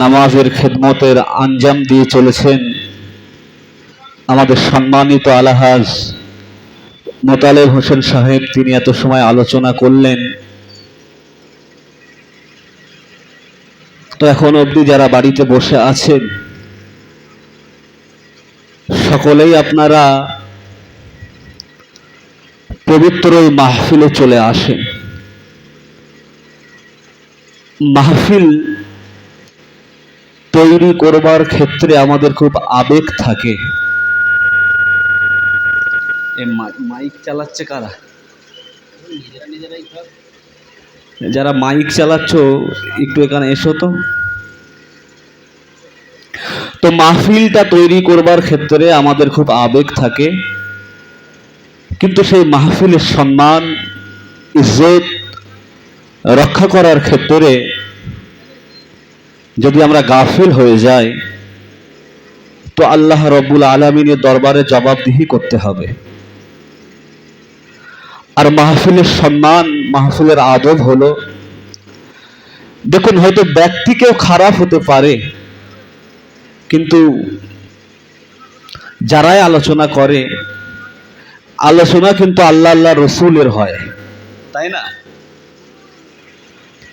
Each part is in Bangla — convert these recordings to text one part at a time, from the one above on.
নামাজের খেদমতের আঞ্জাম দিয়ে চলেছেন আমাদের সম্মানিত আলহাজ মোতালেব হোসেন সাহেব। তিনি এত সময় আলোচনা করলেন, তো এখন অবধি যারা বাড়িতে বসে আছেন সকলেই আপনারা পবিত্র এই মাহফিলে চলে আসেন। মাহফিল তৈরি করবার ক্ষেত্রে আমাদের খুব আবেগ থাকে। মাইক চালাচ্ছে কারা? যারা মাইক চালাচ্ছ একটু এখানে এসো তো। তো মাহফিলটা তৈরি করবার ক্ষেত্রে আমাদের খুব আবেগ থাকে, কিন্তু সেই মাহফিলের সম্মান ইজ্জত রক্ষা করার ক্ষেত্রে যদি আমরা গাফিল হয়ে যাই তো আল্লাহ রব্বুল আলামিনের দরবারে জবাবদিহি করতে হবে। আর মাহফিলের সম্মান, মাহফিলের আদব হলো, দেখুন হয়তো ব্যক্তি কেউ খারাপ হতে পারে, কিন্তু যারাই আলোচনা করে আলোচনা কিন্তু আল্লাহ আল্লাহ রসুলের হয়, তাই না?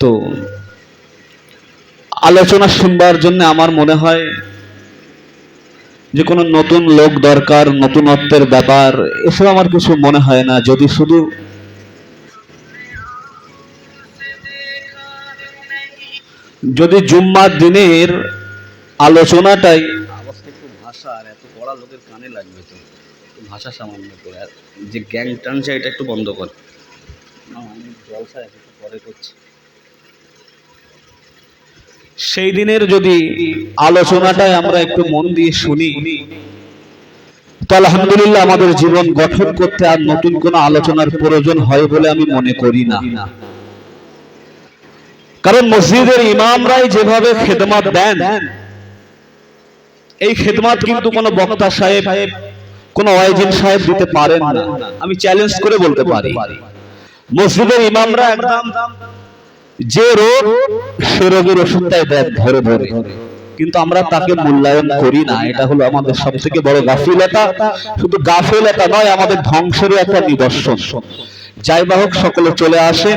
তো আলোচনা শুনবার জন্য আমার মনে হয় যে কোনো নতুন লোক দরকার, নতুনত্বের ব্যাপার, এসব আমার কিছু মনে হয় না। যদি শুধু জুম্মার দিনের আলোচনাটাই একটু ভাষা আর এত বড় লোকের কানে লাগবে, তো ভাষা সামান্য করে যে গ্যাং টানছে এটা একটু বন্ধ কর। আমি জলসা একটু পরে করছি। সেই দিনের যদি আলোচনাটাই আমরা একটু মন দিয়ে শুনি তো আলহামদুলিল্লাহ আমাদের জীবন গঠন করতে আর নতুন কোনো আলোচনার প্রয়োজন হয় বলে আমি মনে করি না। কারণ মসজিদের ইমামরাই যেভাবে খেদমত দেন, এই খেদমত কিন্তু কোনো বক্তা সাহেব, কোনো ওয়াইজিন সাহেব দিতে পারেন না। আমি চ্যালেঞ্জ করে বলতে পারি মসজিদের ইমামরা একদম যে রোগ সে রোগের ওষুধটাই দেন ধরে ধরে, কিন্তু আমরা তাকে মূল্যায়ন করি না। এটা হলো আমাদের সব থেকে বড় গাফিলতা। শুধু গাফিলতা নয়, আমাদের ধ্বংসেরও একটা নিদর্শন। যাই বা হোক, সকলে চলে আসে,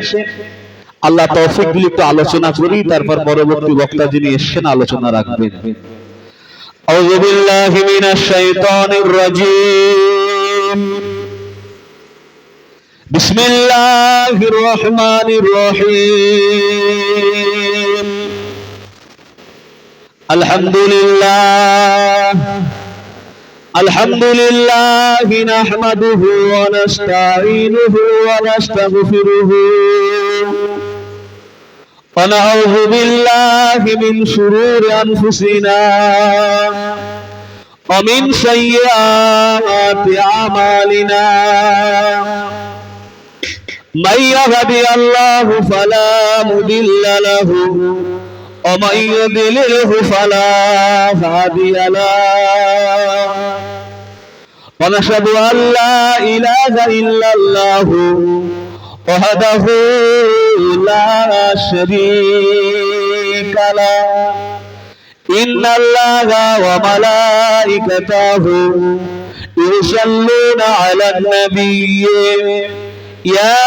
আল্লাহ তৌফিক দিলে একটু আলোচনা করি, তারপর পরবর্তী বক্তা যিনি এসেছেন আলোচনা রাখবেন। আউযু বিল্লাহি মিনাশ শাইতানির রাজীম। বিসমিল্লাহির রহমানির রহিম। আলহামদুলিল্লাহ নাহমাদুহু ওয়া নাস্তাঈনুহু ওয়া নাস্তাগফিরুহু ওয়া নাউযু বিল্লাহি মিন শুরুরি আনফুসিনা ওয়া মিন সাইয়্যাতি আমালিনা। মান ইয়াহদিহিল্লাহু ফালা মুদিল্লা লাহু ওয়া মান ইউদ্লিলহু ফালা হাদিয়া লাহু। ওয়া নাশহাদু আল লা ইলাহা ইল্লাল্লাহু ওয়াহদাহু লা শারীকা লাহু। ইন্নাল্লাহা ওয়া মালাইকাতাহু ইউসাল্লুনা আলান নাবিয়্যি ইয়া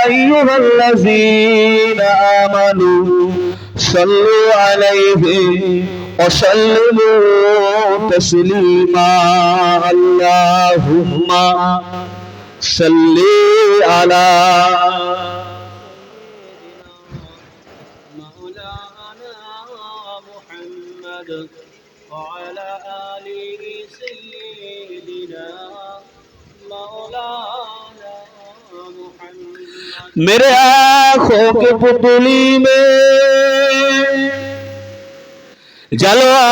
আইয়ুহাল্লাযীনা আমানু সাল্লু আলাইহি ওয়া সাল্লিমু তাসলিমা। আল্লাহুম্মা সাল্লি আলা মাওলানা মুহাম্মদ ওয়া আলা আলিহি সাইয়্যিদিনা মাওলানা मुहम्मद। मेरे आँखों के पुतली में जलवा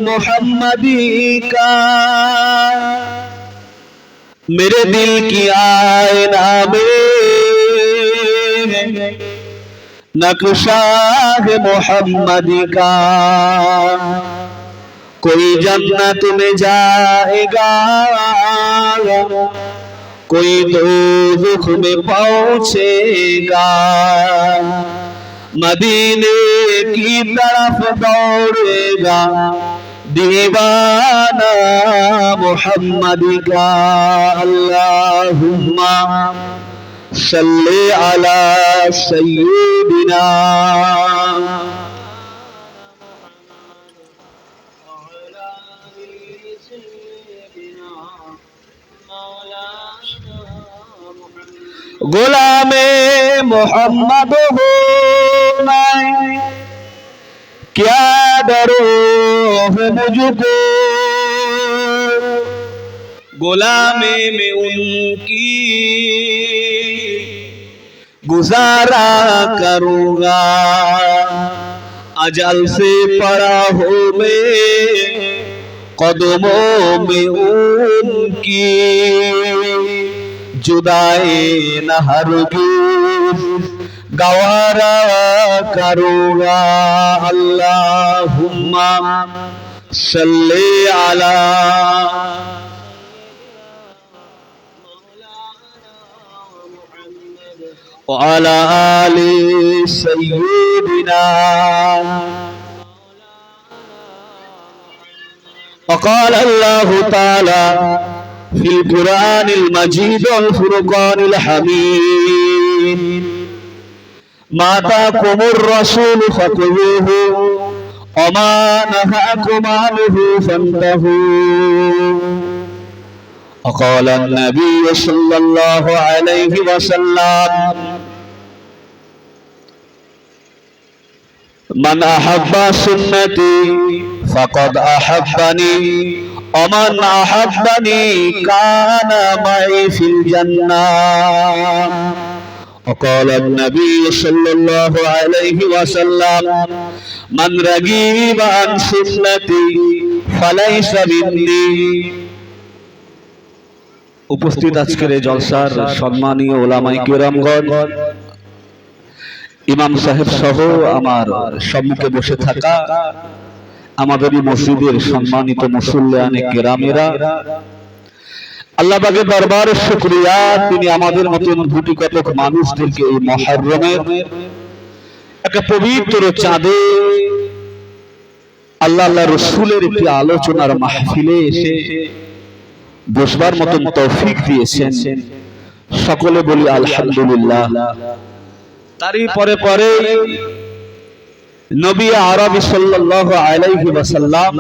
मोहम्मदी का, मेरे दिल की आईना में नक्शा है मोहम्मदी का। कोई जन्नत में जाएगा, कोई दोज़ख में पहुंचेगा, मदीने की तरफ दौड़ेगा दीवाना मोहम्मद का। अल्लाहुम्मा सल्ली अला सय्यिदिना गुलामे मोहम्मद हो मैं, क्या डरो है मुझको, गुलामे में उनकी गुजारा करूंगा, अजल से पड़ा हो मैं कदमों में उनकी, जुदाई न हरगिज़ गवारा करूंगा। अल्लाहुम्मा सल्ली अला व अला आलि सय्यिदिना। وقال الله تعالى في القرآن المجيد والفرقان الحميد ما آتاكم الرسول فخذوه وما نهاكم عنه فانتهوا. وقال النبي صلى الله عليه وسلم من أحب سنتي فقد أحبني ومن أحبني كان معي في الجنة. وقال النبي صلى الله عليه وسلم من رغب عن سنتي فليس مني. উপস্থিত আজকের এই জলসার সম্মানীয় ওলামায়ে কিরামগণ, ইমাম সাহেব সহ আমার সম্মুখে বসে থাকা আমাদের এই মসজিদের সম্মানিত মুসল্লিয়ানে কেরামেরা, আল্লাহ পাকের দরবারে শুকরিয়া, তিনি আমাদের মতন গুটি কতক মানুষদেরকে এই মুহররমের একটা পবিত্র চাঁদে আল্লাহ রাসূলের একটি আলোচনার মাহফিলে এসে বসবার মতন তৌফিক দিয়েছেন। সকলে বলি আলহামদুলিল্লাহ। তারই পরে পরে নবী আরবি সাল্লাল্লাহু আলাইহি ওয়াসাল্লাম,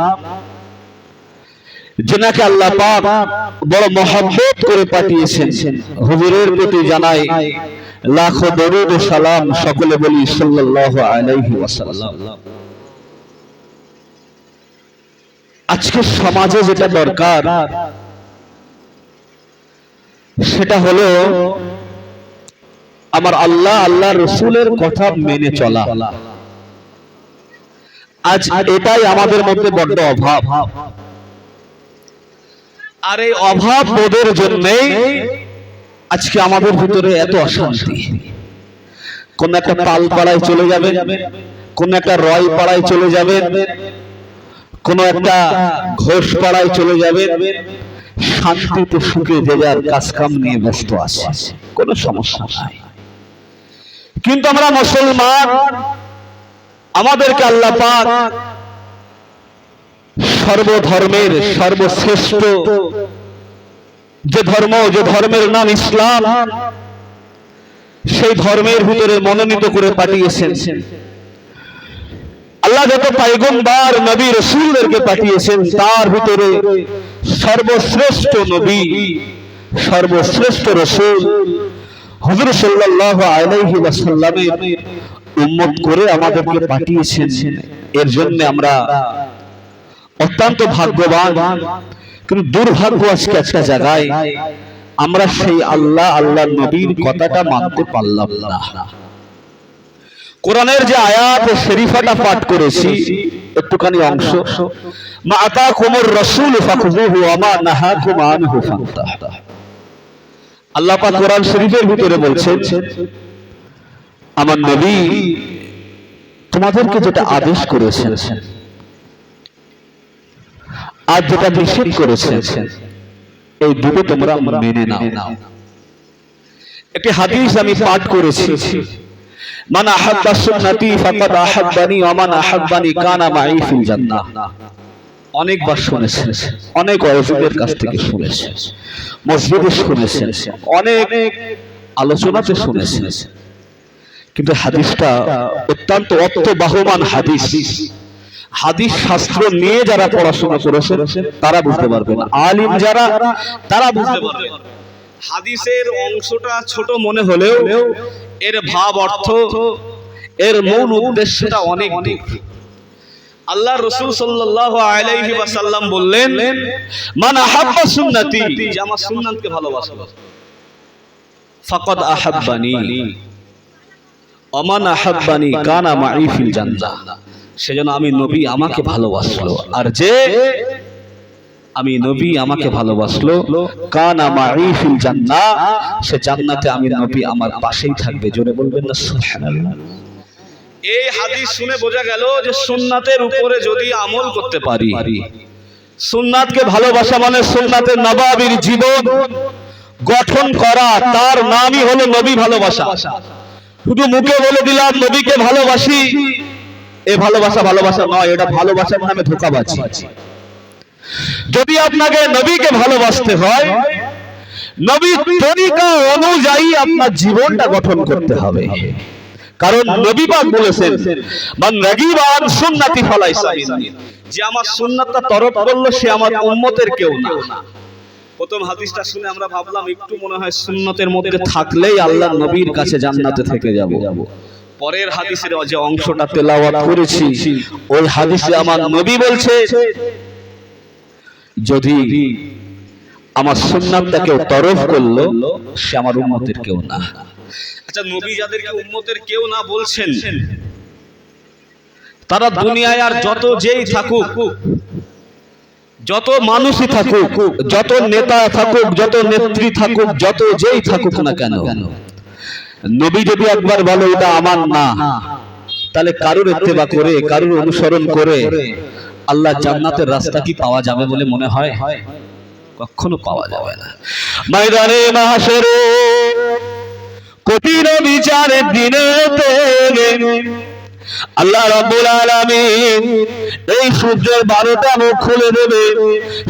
যিনাকে আল্লাহ পাক বড় মহব্বত করে পাঠিয়েছেন, হুজুরের প্রতি জানাই লাখো দরুদ ও সালাম। সকলে বলি সাল্লাল্লাহু আলাইহি ওয়াসাল্লাম। আজকে সমাজে যেটা দরকার সেটা হলো আমার আল্লাহ আল্লাহ রাসূলের কথা মেনে চলা। আজ এটাই আমাদের মধ্যে বড় অভাব, আর এই অভাব বোধের জন্যই আজকে আমাদের ভিতরে এত অশান্তি। কোন একটা পাল পাড়ায় চলে যাবেন, কোন একটা রয় পাড়ায় চলে যাবেন, কোন একটা ঘোষ পাড়ায় চলে যাবেন, শান্তিতে সুখে যে যার কাজ কাম নিয়ে ব্যস্ত আছে, কোনো সমস্যা নাই। কিন্তু আমরা মুসলমান, আমাদেরকে আল্লাহ পাক সর্বধর্মের সর্বশ্রেষ্ঠ যে ধর্ম, যে ধর্মের নাম ইসলাম, সেই ধর্মের ভিতরে মনোনীত করে পাঠিয়েছেন। আল্লাহ যত পয়গম্বর নবী রাসূলদেরকে পাঠিয়েছেন, তার ভিতরে সর্বশ্রেষ্ঠ নবী, সর্বশ্রেষ্ঠ রাসূল হুজুর সাল্লাল্লাহু আলাইহি ওয়াসাল্লামের উম্মত করে আমাদেরকে পাঠিয়েছেন। এর জন্য আমরা অত্যন্ত ভাগ্যবান। কিন্তু দুর্ভাগ্য আজকে একটা জায়গায় আমরা সেই আল্লাহ আল্লাহর নবীর কথাটা মানতে পারলাম না। কোরআনের যে আয়াত শরীফাটা পাঠ করেছি, একটুখানি অংশ, মা আতাকুমুর রাসূল ফাখুযুহু ওয়া মা নাহাকুম আনহু ফান্তাহু। আল্লাহ পাক কোরআন শরীফের ভিতরে বলছেন, আমার নবী তোমাদেরকে যেটা আদেশ করেছেন আর যেটা নিষেধ করেছেন, এই দুটো তোমরা মেনে নাও। একটি হাদিস আমি পাঠ করেছি, মান আহাব্বা সুন্নতি ফাকাদ আহাব্বানি ওয়া মান আহাব্বানি কানা মাই ফিল জান্নাহ। অনেকবার শুনেছেন, অনেক ওয়াজিদের কাছ থেকে শুনেছেন, মসজিদে শুনেছেন, অনেক আলোচনাতে শুনেছেন, কিন্তু হাদিসটা অত্যন্ত অর্থবহমান হাদিস। হাদিস শাস্ত্র নিয়ে যারা পড়াশোনা করেছেন তারা বুঝতে পারবেন, আলিম যারা তারা বুঝতে পারবেন। হাদিসের অংশটা ছোট মনে হলেও এর ভাব অর্থ, এর মূল উদ্দেশ্যটা অনেক দূর। আল্লাহ রাসূল সাল্লাল্লাহু আলাইহি ওয়াসাল্লাম বললেন, মান আহাব্বা সুন্নতি, যে আমার সুন্নাতকে ভালোবাসলো, ফাকাদ আহাব্বানি ওয়া মান আহাব্বানি কানা মাই ফিল জান্নাহ, সেজন্য আমি নবী আমাকে ভালোবাসলো, আর যে আমি নবী আমাকে ভালোবাসলো, কানা মাই ফিল জান্নাহ, সে জান্নাতে আমি নবী আমার পাশেই থাকবে। জোরে বলবেন না সুবহানাল্লাহ। এই হাদিস শুনে বোঝা গেল যে সুন্নাতের উপরে যদি আমল করতে পারি, সুন্নাতকে ভালোবাসা মানে সুন্নাতের নবাবীর জীবন গঠন করা, তার নামই হলো নবী ভালোবাসা। শুধু মুখে বলে দিলাম নবীকে ভালোবাসি, এ ভালোবাসা ভালোবাসা নয়, এটা ভালোবাসার নামে ধোঁকাবাজি। যদি আপনাকে নবীকে ভালোবাসতে হয়, নবীর তরিকা অনুযায়ী আপনার জীবনটা গঠন করতে হবে। কারণ নবী পাক বলেছেন, মান রাগিবা আন সুন্নতি ফালাইসা মিন্নি, যে আমার সুন্নাতটা তরক করলো সে আমার উম্মতের কেউ না। প্রথম হাদিসটা শুনে আমরা ভাবলাম একটু মনে হয় সুন্নতের মধ্যে থাকলেই আল্লাহর নবীর কাছে জান্নাতে থেকে যাব। পরের হাদিসের যে অংশটা তেলাওয়াত করেছি, ওই হাদিসে আমার নবী বলছে, যদি আমার সুন্নাতটাকে তরফ করলো সে আমার উম্মতের কেউ না। আচ্ছা, নবী যাদেরকে উম্মতের কেউ না বলছেন, তারা দুনিয়ায় আর যত যেই থাকুক, যত মানুষই থাকুক, যত নেতা থাকুক, যত নেত্রী থাকুক, যত যেই থাকুক না কেন, নবী যদি একবার বলে এটা আমার না, তাহলে কারুর ইত্তেবা করে, কারুর অনুসরণ করে আল্লাহ জান্নাতের রাস্তা কি পাওয়া যাবে বলে মনে হয়? কখনো পাওয়া যাবে না। ময়দানে মাহশরে কঠিন বিচারের দিনেতে আল্লাহ রাব্বুল আলামিন এই সূর্যের 12টা মুখ খুলে দেবে,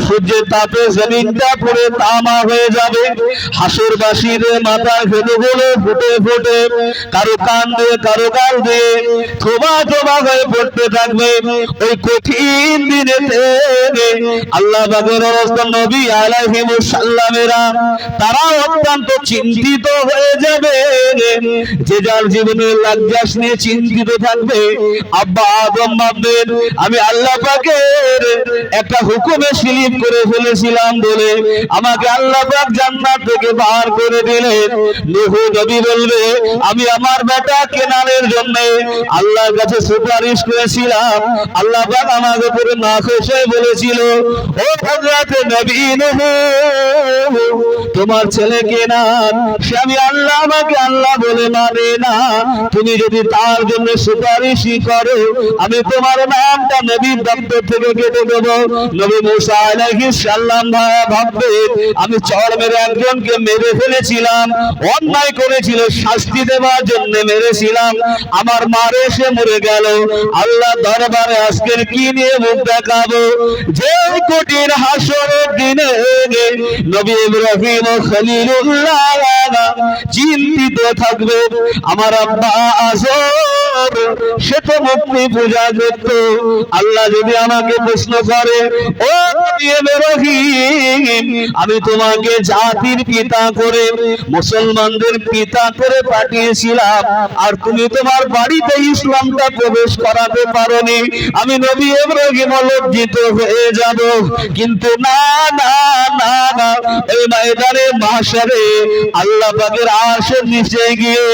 সূর্যের তাপে জমিনটা পুরো তামা হয়ে যাবে, হাসরবাসীদের মাথার ফেলুগুলো ফুটে ফুটে কারো কান দিয়ে কারো গাল দিয়ে থোবা থোবা হয়ে পড়তে থাকবে। ওই কঠিন দিনেতে আল্লাহ পাকের রাসূল নবী আলাইহিস সালামেরা তারা অত্যন্ত চিন্তিত হয়ে যাবে। যে যার জীবনের লজ্জাস নিয়ে চিন্তিত থাকবে, আব্বা আদম ভাববেন আমি আল্লাহ পাকের একটা হুকুমে স্লিপ করে ফেলেছিলাম বলে আমাকে আল্লাহ পাক জান্নাত থেকে বার করে দিলেন। নূহ নবী বলবে আমি আমার বেটা কেনানের জন্য আল্লাহর কাছে সুপারিশ করেছিলাম, আল্লাহ পাক আমার উপরে নাখোশ হয়ে বলেছিল, ও হযরত নবী নূহ, তোমার ছেলে কেনান সে আমি আল্লাহ আমাকে আল্লাহ বলে মানে না, তুমি যদি তার জন্য সুপারিশই করো আমি তোমার নামটা নবীর দপ্তর থেকে কেটে দেব। নবী মুসা আলাইহিস সালাম ভাববে আমি চড় মেরে একজনকে মেরে ফেলেছিলাম, অন্যায় করেছিল, শাস্তি দেওয়ার জন্য মেরেছিলাম, আমার মারে সে মরে গেল, আল্লাহ দরবারে আজকের কি নিয়ে মুখ দেখাবো? যে কঠিন হাসরের দিনে নবী ইব্রাহিম ও খলিলুল্লাহ চিন্তিত থাকবে, আমার আব্বা আযর সে তো মুক্তি পূজা করত, আল্লাহ যদি আমাকে প্রশ্ন করে, ও ইব্রাহিম আমি তোমাকে জাতির পিতা করে মুসলমানদের পিতা করে পাঠিয়েছিলাম আর তুমি তোমার বাড়িতে ইসলামটা প্রবেশ করাতে পারোনি, আমি নবী ইব্রাহিম লজ্জিত হয়ে যাব। কিন্তু না না না না, এই ময়দানে মাহশরে আল্লাহ পাকের আরশের নিচে গিয়ে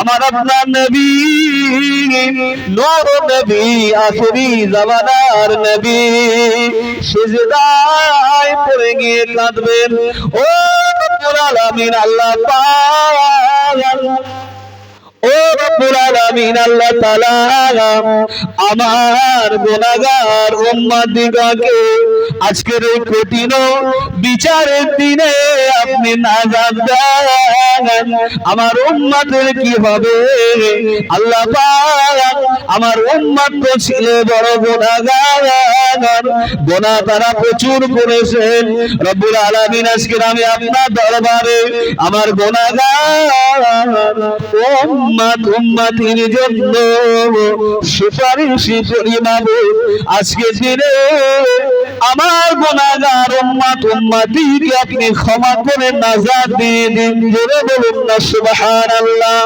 আমার আপনার নবী নূর নবী আখেরি জামানার নবী সিজদায় পড়ে গিয়ে কাঁদবেন, ও রব্বুল আলামিন আল্লাহ পাক ও রব্বুল আলামিন আল্লাহ তাআলা আমার গুনাহগার উম্মতদিগকে আজকের এই কঠিন বিচারের দিনে আপনি নাজাত দেন। আমার উম্মতের কি হবে আল্লাহ পাক? আমার উম্মত তো ছিল বড় গুনাহগার, গুনাহ তারা প্রচুর করেছেন। রব্বুল আলামিন আজকের আমি আপনার দরবারে আমার গুনাহগার উম্মতির জন্য সুপারিশ করি মাবুদ। আজকে দিনে আমার গুনাহগার উম্মতিকে আপনি ক্ষমা করে নাজাত দিয়ে দিন। জোরে বলুন না সুবহানাল্লাহ।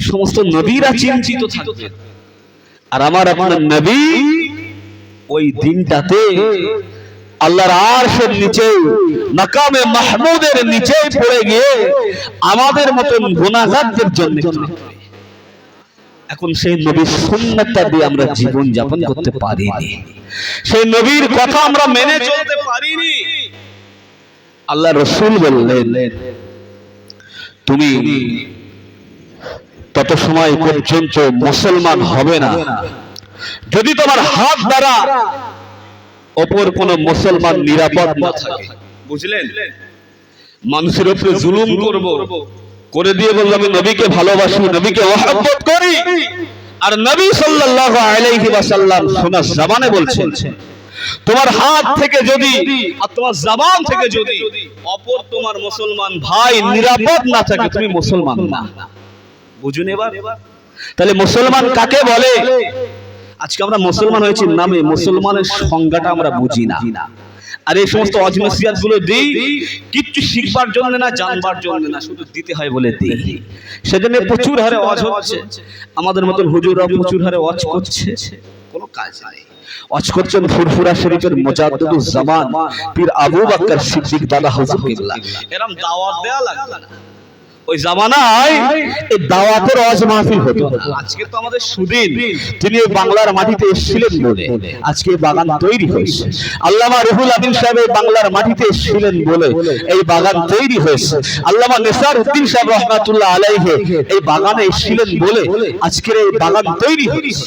সমস্ত নবীরা চিন্তিত থাকতেন, আর আমার আপনার নবী ওই দিনটাতে আল্লাহর আরশের নিচে মাকামে মাহমুদের নিচে পড়ে গিয়ে আমাদের মতন গুনাহগারদের জন্য। এখন সেই নবীর সুন্নাতটা দিয়ে আমরা জীবন যাপন করতে পারিনি, সেই নবীর কথা আমরা মেনে চলতে পারিনি। আল্লাহ রাসূল বললেন, তুমি তত সময় পর্যন্ত মুসলমান হবে না যদি তোমার হাত দ্বারা অপর কোন মুসলমান নিরাপদ না থাকে। বুঝলেন? মানুষের উপরে জুলুম করব করে দিয়ে বললাম আমি নবীকে ভালোবাসি, নবীকে মহব্বত করি, আর নবী সাল্লাল্লাহু আলাইহি ওয়াসাল্লাম শোনা জবানে বলছেন তোমার হাত থেকে যদি আর তোমার জবান থেকে যদি অপর তোমার মুসলমান ভাই নিরাপদ না থাকে তুমি মুসলমান না। বুঝুন এবার? তাহলে মুসলমান কাকে বলে? আজকে আমরা মুসলমান হয়েছি নামে, মুসলমানের সংজ্ঞাটা আমরা বুঝি না। আর এই সমস্ত অজনসিয়াত গুলো দিই কিচ্ছু শিখবার জন্য না, জানবার জন্য না, শুধু দিতে হয় বলে দিই। সেজন্য প্রচুর হারে ওয়াজ হচ্ছে, আমাদের মতন হুজুররা প্রচুর হারে ওয়াজ করছে, কোনো কাজ নেই। ওয়াজ করছেন ফুরফুরা শরীফের মুজাদ্দিদুজ জামান পীর আবু বকর সিদ্দিক দাদা হুজুর কিবলা। এরকম দাওয়াত দেয়া লাগবে না। ওই জামানায় এই দাওয়াতের ওয়াজ মাহফিল হতো না। আজকে তো আমাদের সুদিন তিনি বাংলার মাটিতে এসেছিলেন বলে আজকে বাগান তৈরি হয়েছে। আল্লামা রুহুল আমিন সাহেব বাংলার মাটিতে এসেছিলেন বলে এই বাগান তৈরি হয়েছে। আল্লামা নেসার উদ্দিন সাহেব রহমাতুল্লাহ আলাইহি এই বাগানে এসেছিলেন বলে আজকের এই বাগান তৈরি হয়েছে।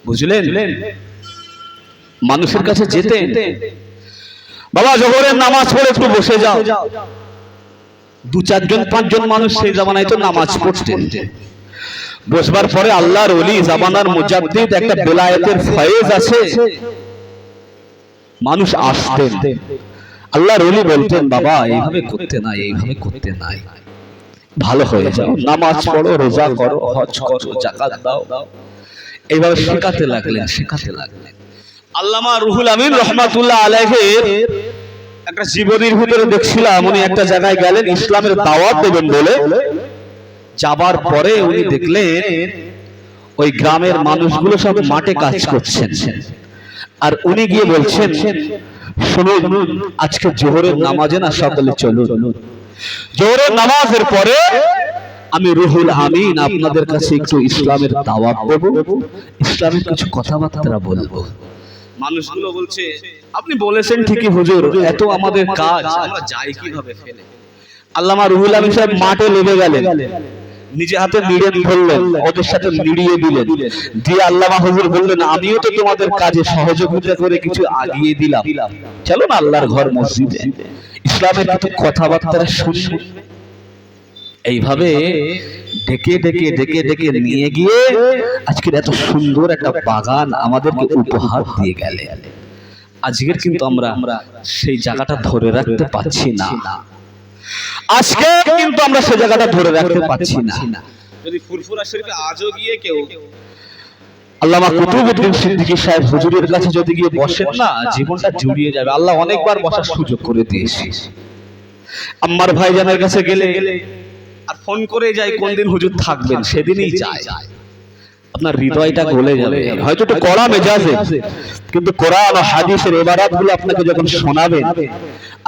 বুঝলেন? মানুষের কাছে যেতে বাবা জোহরের নামাজ পড়ে একটু বসে যাও, দু চারজন পাঁচজন মানুষ সেই জামানায় তো নামাজ পড়তেন। বসবার পরে আল্লাহর ওলি জামানার মুজাদ্দিদ একটা বেলায়েতের ফয়েজ আছে, মানুষ আসতেন, আল্লাহর ওলি বলতেন বাবা এইভাবে করতে নাই, এইভাবে করতে নাই, ভালো হয়ে যাও, নামাজ পড়ো, রোজা করো, হজ করো, যাকাত দাও। এইভাবে শেখাতে লাগলেন, শেখাতে লাগলেন। আল্লামা রুহুল আমিন রহমাতুল্লাহ আলাইহির একটা জীবনীর ভিতরে দেখছিলাম, উনি একটা জায়গায় গেলেন ইসলামের দাওয়াত দেবেন বলে। যাবার পরে উনি দেখলেন ওই গ্রামের মানুষগুলো সব মাঠে কাজ করছেন, আর উনি গিয়ে বলছেন শুনুন আজকে জোহরের নামাজে না সকলে চলুন, জোহরের নামাজের পরে আমি রুহুল আমিন আপনাদের কাছে একটু ইসলামের দাওয়াত দেব, ইসলামের কিছু কথাবার্তা বলবো। মানুষগুলো বলছে আপনি বলেছেন ঠিকই হুজুর, এত আমাদের কাজ আমরা যাই কিভাবে ফেলে। আল্লামা রুহুল আমিন সাহেব মাঠে লেগে গেলেন, নিজে হাতে নিড়ে ধরলেন, ওদের সাথে নিড়িয়ে দিলেন, দিয়ে আল্লামা হুজুর বললেন আমিও তো তোমাদের কাজে সহযোগিতা করে কিছু আগিয়ে দিলাম, চলো না আল্লাহর ঘর মসজিদে ইসলামের কিছু কথাবার্তা শুনি। এইভাবে ডেকে ডেকে ডেকে ডেকে নিয়ে গিয়ে আজকের এত সুন্দর একটা বাগান আমাদেরকে উপহার দিয়ে গেলে। আজকের কিন্তু আমরা সেই জায়গাটা ধরে রাখতে পারছি না, আজকে কিন্তু আমরা সেই জায়গাটা ধরে রাখতে পারছি না। যদি ফুরফুরা শরীফে আজও গিয়ে কেউ আল্লামা কুতুবউদ্দিন সিদ্দিকী সাহেব হুজুরের কাছে যদি গিয়ে বসেন না, জীবনটা জুড়িয়ে যাবে। আল্লাহ অনেকবার বসার সুযোগ করে দিয়েছে। আম্মার ভাইজানের কাছে গেলে আর ফোন করে যাই কোন দিন হুজুর থাকবেন, সেদিনই যায়, আপনার হৃদয়টা গলে যাবে। হয়তো একটু কড়া মেজাজে, কিন্তু কোরআন ও হাদিসের ইবারাতগুলো আপনাকে যখন শোনাবেন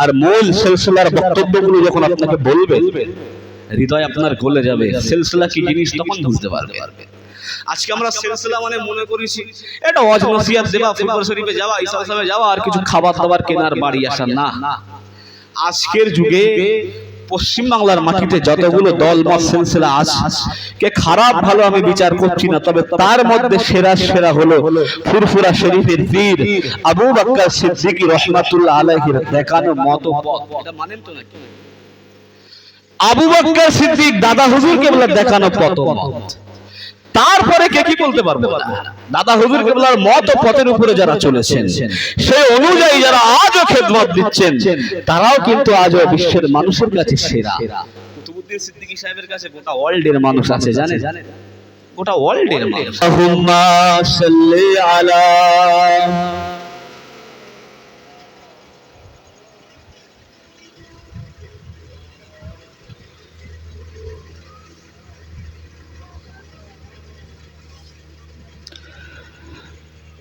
আর মূল সিলসিলার বক্তব্যগুলো যখন আপনাকে বলবেন, হৃদয় আপনার গলে যাবে। সিলসিলা কি জিনিস তখন বুঝতে পারবে। আজকে আমরা সিলসিলা মানে মনে করেছি এটা ওয়াজ নসিহত দেওয়া, ফুরফুরা শরীফে যাওয়া, ঈসা সাহেবে যাওয়া, আর কিছু খাবার দাবার কেনার, বাড়ি আসা। না, আজকের যুগে পশ্চিম বাংলার মাটিতে যতগুলো দল মত সিলসিলা আছে, কে খারাপ ভালো আমি বিচার করছি না, তবে তার মধ্যে সেরা হলো ফুরফুরা শরীফের পীর আবু বকর সিদ্দিক রাহমাতুল্লাহ আলাইহির দেখানো মত পথ। এটা মানেন তো নাকি? আবু বকর সিদ্দিক দাদা হুজুর কেবলার দেখানো পথ। তারপরে কে কি বলতে পারবো না। দাদা হুজুর কেবলার মত ও পথের উপরে যারা চলেছেন, সেই অনুযায়ী যারা আজও খেদমত দিচ্ছেন, তারাও কিন্তু আজও বিশ্বের মানুষের কাছে সেরা। কুতুবউদ্দিন সিদ্দিকী সাহেবের কাছে গোটা ওয়ার্ল্ডের মানুষ আছে, জানেন? গোটা ওয়ার্ল্ডের মানুষ। আল্লাহুম্মা সাল্লি আলা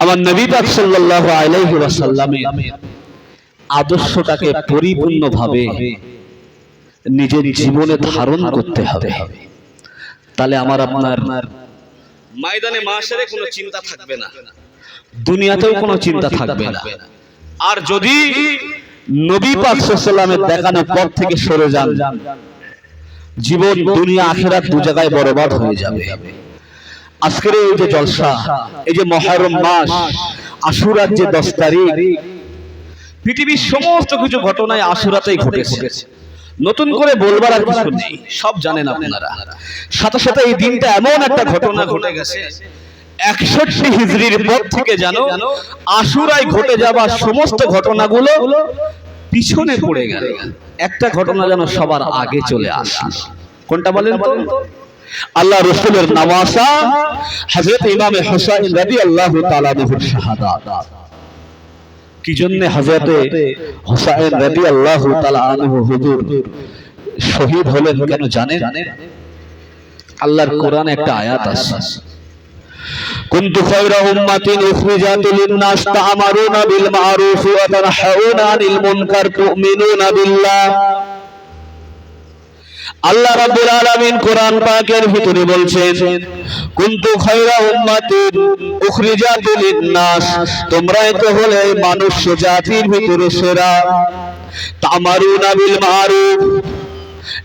আমার নবী পাক সাল্লাল্লাহু আলাইহি ওয়াসাল্লামের আদর্শটাকে পরিপূর্ণভাবে নিজের জীবনে ধারণ করতে হবে। তাহলে আমার আপনার ময়দানে মাশারে কোনো চিন্তা থাকবে না, দুনিয়াতেও কোনো চিন্তা থাকবে না। আর যদি নবী পাক সাল্লাল্লাহু আলাইহি ওয়াসাল্লামের দেখানো পথ থেকে সরে যান, জীবন দুনিয়া আখিরাত দু জায়গায় বরবাদ হয়ে যাবে। আজকের এই যে জলসা, এই যে মুহররম মাস, আশুরার যে 10 তারিখ, পৃথিবীর সমস্ত কিছু ঘটনায় আশুরাতেই ঘটেছে। নতুন করে বলবার আর কিছু নেই, সব জানেন আপনারা। সাথে সাথে এই দিনটা এমন একটা ঘটনা ঘটে গেছে, 61 হিজরির পর থেকে জানো আশুরায় ঘটে যাওয়া সমস্ত ঘটনাগুলো পিছনে পড়ে গেল। একটা ঘটনা যেন সবার আগে চলে আসে। কোনটা বলেন তো? আল্লাহ রাসূলের নওয়াসা হযরত ইমাম হুসাইন রাদিয়াল্লাহু তাআলা আনহুর শাহাদাত। কি জন্য হযরত হুসাইন রাদিয়াল্লাহু তাআলা আনহু হুজুর শহীদ হলেন কেন জানেন? আল্লাহর কোরআনে একটা আয়াত আছে, কুনতু খায়রা উম্মাতিন উখরিজাত লিন-নাস তা'মারুনা বিল মা'রুফ ওয়া তানহাউনা আনিল মুনকার তু'মিনুনা বিল্লাহ। আল্লাহ রাব্বুল আলামিন কোরআন পাকের ভিতরে বলছেন, কুনতু খায়রা উম্মাতিন উখরিজাত লিন-নাস, তোমরাই তো হলে মানুষ জাতির ভিতরে সেরা। তা'মারুনা বিল মা'রুফ,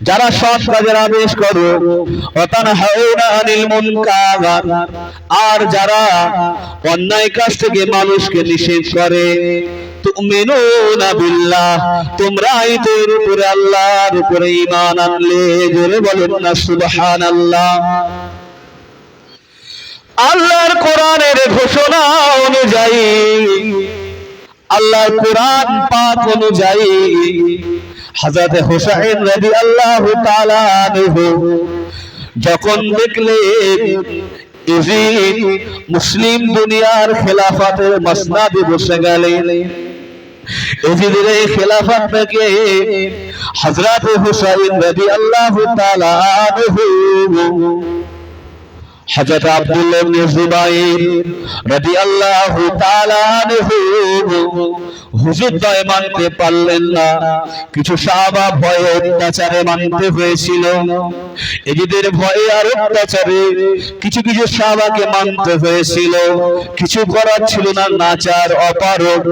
যারা সৎ কাজের আদেশ করো, ওয়া তানহাউনা আনিল মুনকার, আর যারা অন্যায় কাজ থেকে মানুষকে নিষেধ করে। তুমিনুনা বিল্লাহ, তোমরা এর উপরে আল্লাহর উপরে ঈমান আনলে। জোরে বলেন না সুবহানাল্লাহ। আল্লাহর কোরআনের ঘোষণা অনুযায়ী, আল্লাহর কোরআন পাক অনুযায়ী হযরত হুসাইন রাদিয়াল্লাহু তাআলা আনহু যখন দেখলেন ইজিদ মুসলিম দুনিয়ার খেলাফতের মসনদে বসে গেলেন, ইজিদের এই খেলাফত থেকে হযরত হুসাইন রাদিয়াল্লাহু তাআলা আনহু হযরত আব্দুল্লাহ ইবনে জুবাইর রাদিয়াল্লাহু তাআলা আনহু হুজুর দয় মানতে পারলেন না। কিছু সাহাবা ভয়ে অত্যাচারে মানতে হয়েছিল। এদের ভয়ে আর অত্যাচারে কিছু কিছু সাহাবাকে মানতে হয়েছিল, কিছু করার ছিল না, নাচার অপারগ।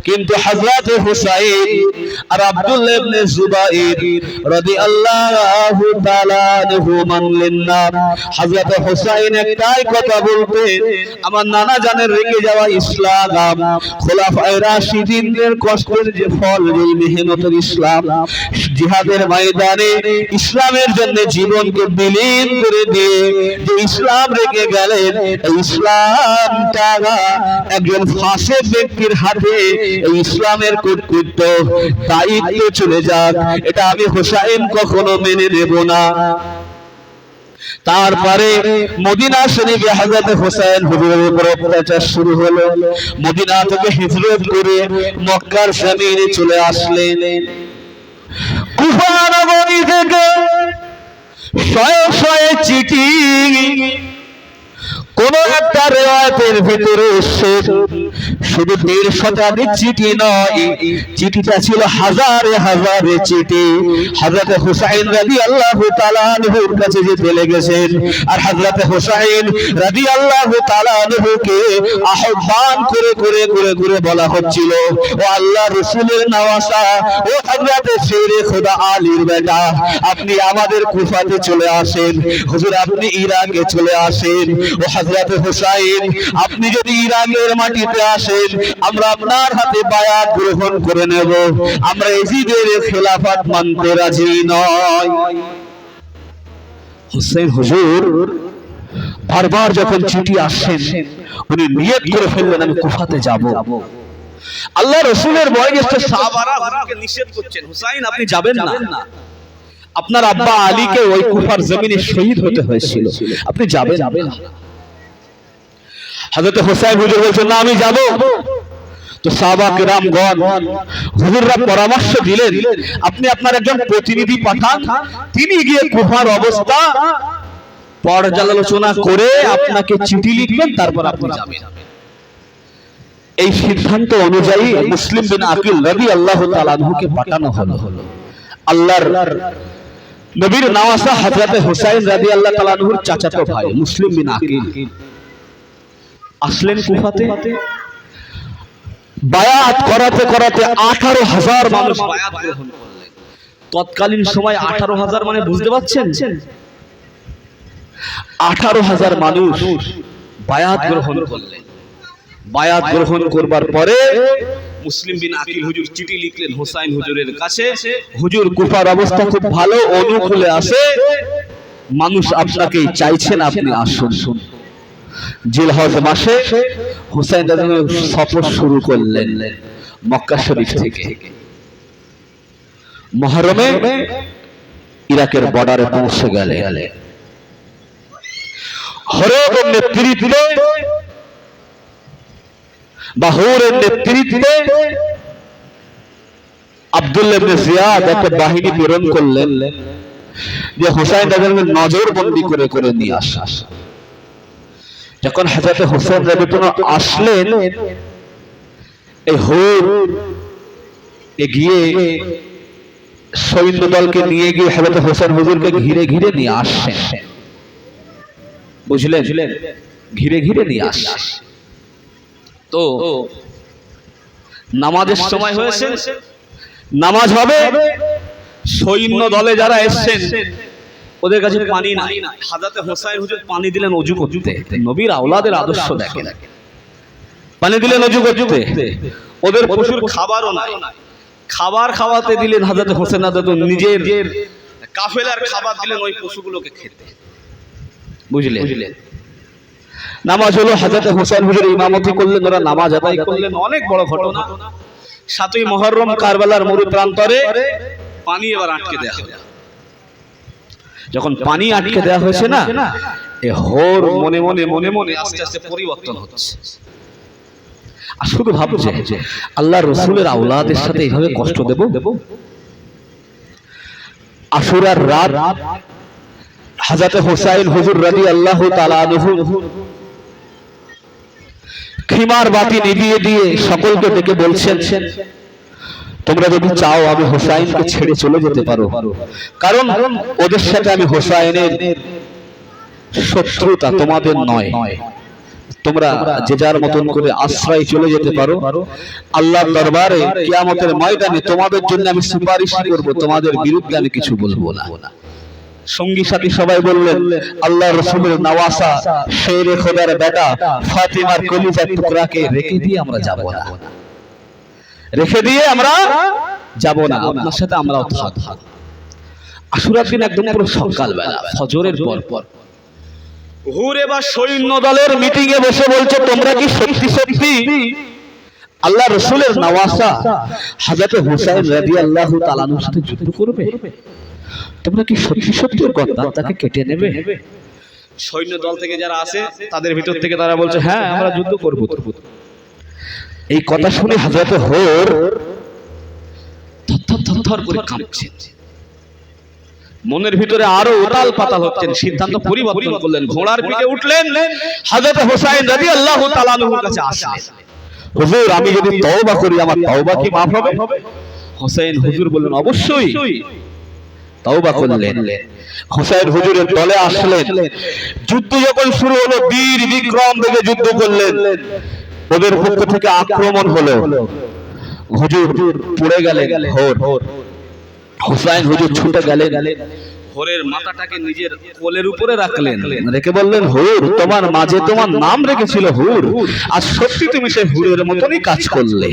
কিন্তু হযরত হুসাইন আর আব্দুল্লাহ ইবনে জুবাইর রাদিয়াল্লাহু তাআলা আনহু মানলেন না। হযরত হুসাইন একটাই কথা বলতেন, আমার নানা জানের রেখে যাওয়া ইসলাম, খোলাফায়ে রাশিদিনদের কষ্টের যে ফল, যে মেহনতের ইসলাম, জিহাদের ময়দানে ইসলামের জন্য জীবনকে বিলীন করে দিয়ে যে ইসলাম রেখে গেলেন, এই ইসলামটা একজন ফাসিক ব্যক্তির হাতে এই ইসলামের কর্তৃত্ব দায়িত্ব চলে যাক, এটা আমি হুসাইন কখনো মেনে নেব না। তারপরে মদিনা শরীফে হযরত হুসাইন হুজুরের উপর অত্যাচার শুরু হলো। মদিনা থেকে হিজরত করে মক্কার জমিনে চলে আসলেন। কুফা নগরী থেকে শয়ে শয়ে চিঠি কোন একটা রিওয়ায়াতের ভিতরে এসেছে শুধু 150 শতাধিক চিঠি নয়, চিঠিটা ছিল হাজারে হাজারে চিঠি। হযরত হুসাইন রাদিয়াল্লাহু তাআলা আনহুর কাছে যেতে লেগেছেন, আর হযরত হুসাইন রাদিয়াল্লাহু তাআলা আনহুকে আহ্বান করে করে করে করে বলা হচ্ছিল, ও আল্লাহ রাসূলের নওয়াসা, ও হযরত শেরে খোদা আলীর বেটা, আপনি আমাদের কুফাতে চলে আসেন, হুজুর আপনি ইরাকে চলে আসেন। ও হযরত হুসাইন, আপনি যদি ইরাকের মাটিতে আসেন, আমরা আপনার হাতে বায়াত গ্রহণ করে নেব, আমরা এজিদের খেলাফত মানতে রাজি নয়। হুসাইন হুজুর বারবার যখন চিঠি আসেন, উনি নিয়ত করে ফেললেন আমি কুফাতে যাব। আল্লাহ রাসূলের বয়োজ্যেষ্ঠ সাহাবারা হুজুরকে নিষেধ করছেন, হুসাইন আপনি যাবেন না, আপনার আব্বা আলীকে ওই কুফার জমিনে শহীদ হতে হয়েছিল, আপনি যাবেন না। হযরত হুসাইন হুজুর বলছেন না আমি যাব। তো সাহাবা কিরামগণ হুজুররা পরামর্শ দিলেন, আপনি আপনার একজন প্রতিনিধি পাঠান, তিনি গিয়ে কুফার অবস্থা পর্যালোচনা করে আপনাকে চিঠি লিখবেন, তারপর আপনি যাবেন। এই সিদ্ধান্ত অনুযায়ী মুসলিম বিন আকিল রাদিয়াল্লাহু তাআলা আনহুকে পাঠানো হলো। আল্লাহর নবীর নওয়াসা হযরত হুসাইন রাদিয়াল্লাহু তাআলা আনহুর চাচাতো ভাই মুসলিম বিন আকিল আসলেন কুফাতে। বায়াত করাতে করাতে 18,000 মানুষ বায়াত গ্রহণ করলেন। তৎকালীন সময় 18,000 মানে বুঝতে পারছেন, 18,000 মানুষ বায়াত গ্রহণ করলেন। বায়াত গ্রহণ করবার পরে মুসলিম বিন আকিল হুজুর চিঠি লিখলেন হুসাইন হুজুরের কাছে, হুজুর কুফার অবস্থা খুব ভালো, অনুকূলে আছে, মানুষ আপনাকে চাইছেন, আপনি আসুন। জিলহজ মাসে হুসাইন রাদিয়াল্লাহু সফর শুরু করলেন মক্কা শরীফ থেকে। মুহররমে ইরাকের বর্ডারে পৌঁছে গেলেন। হরবের নেতৃত্বে বাহুরের নেতৃত্বে আব্দুল্লাহ ইবনে জিয়াদ একটা বাহিনী প্রেরণ করলেন যে হুসাইন রাদিয়াল্লাহু নজরবন্দি করে করে নিয়ে আসা। যখন হযরত হুসাইন রাদিয়াল্লাহু আসলেন, এই হুর এগিয়ে সৈন্য দলকে নিয়ে গিয়ে হযরত হুসাইন হুজুরকে ঘিরে ঘিরে নিয়ে আসছেন, বুঝলেন, ঘিরে ঘিরে নিয়ে আসছেন। তো নামাজের সময় হয়েছে, নামাজ হবে, সৈন্য দলে যারা এসেছেন ওদের কাছে পানি নাই। হযরত হুসাইন হুজুর পানি দিলেন ওযু করতে। নবীর আওলাদের আদর্শ দেখেন, পানি দিলেন ওযু করতে। ওদের পশুর খাবারও নাই, খাবার খাওয়াতে দিলেন হযরত হুসাইন রাদিয়াল্লাহু নিজের কাফেলার খাবার দিলেন ওই পশুগুলোকে খেতে, বুঝলেন। নামাজ হলো, হযরত হুসাইন হুজুর ইমামতি করলেন, ওরা নামাজ আদায় করলেন। অনেক বড় ঘটনা। 7ই মুহররম কারবালার মরু প্রান্তরে পানি এবার আটকে দেয়া হলো। যখন পানি আটকে দেয়া হয়েছে না, এ হোর মনে মনে মনে মনে আস্তে আস্তে পরিবর্তন হচ্ছে। আর শুধু ভাবছে আল্লাহর রাসূলের আওলাদের সাথে এইভাবে কষ্ট দেব। আশুরার রাত হযরত হুসাইন হুজুর রাদিয়াল্লাহু তাআলা আনহু খিমার বাতি নিভিয়ে দিয়ে সকলকে ডেকে বলছেন, তোমরা যদি চাও আমি হুসাইনকে ছেড়ে চলে যেতে পারো, কারণ ওদের সাথে আমি হুসাইনের শত্রুতা, তোমাদের নয়। তোমরা যে যার মতন করে আশ্রয় চলে যেতে পারো। আল্লাহর দরবারে কিয়ামতের ময়দানে তোমাদের জন্য আমি সুপারিশ করব, তোমাদের বিরুদ্ধে আমি কিছু বলবো না। সঙ্গী সাথী সবাই বললেন, আল্লাহর রাসূলের নওয়াসা শেরে খোদার বেটা ফাতিমার কলিজার টুকরাকে রেখে দিয়ে আমরা যাব না, রেখে দিয়ে আমরা যাব না, আপনার সাথে আমরাও থাকব। আশুরার দিন একদম পুরো সকালবেলা ফজরের পর হুরে বা সৈন্য দলের মিটিং এ বসে বলছে, তোমরা কি সত্যি সত্যি আল্লাহর রাসূলের নওয়াসা হযরত হুসাইন রাদিয়াল্লাহু তাআলা আনহুর সাথে যুদ্ধ করবে? তোমরা কি সত্যি সত্যি গদ্দারটাকে কেটে নেবে? সৈন্য দল থেকে যারা আছে তাদের ভিতর থেকে তারা বলছে, হ্যাঁ আমরা যুদ্ধ করব। এই কথা শুনে হযরত হুর থরথর করে কাঁপছে। মনের ভিতরে আরো উতাল পাতাল হচ্ছেন, সিদ্ধান্ত পরিবর্তন করলেন, ঘোড়ার পিঠে উঠলেন, হযরত হুসাইন রাদিয়াল্লাহু তাআলা আনহুর কাছে আসলেন। হুজুর, আমি যদি তওবা করি আমার তওবা কি maaf হবে? হুসাইন হুজুর বললেন অবশ্যই। তওবা করলেন, হুসাইন হুজুরের দলে আসলেন। যুদ্ধ যখন শুরু হলো, বীর বিক্রম থেকে যুদ্ধ করলেন, ওদের পক্ষ থেকে আক্রমণ হলো, হুজুর পড়ে গেলেন। হুসাইন হুজুর ছুটে গেলেন, হোরের মাথাটাকে নিজের কোলের উপরে রাখলেন, রেখে বললেন, হুর, তোমার মাঝে তোমার নাম রেখেছিল হুর, আর সত্যি তুমি সেই হুরের মতনই কাজ করলে।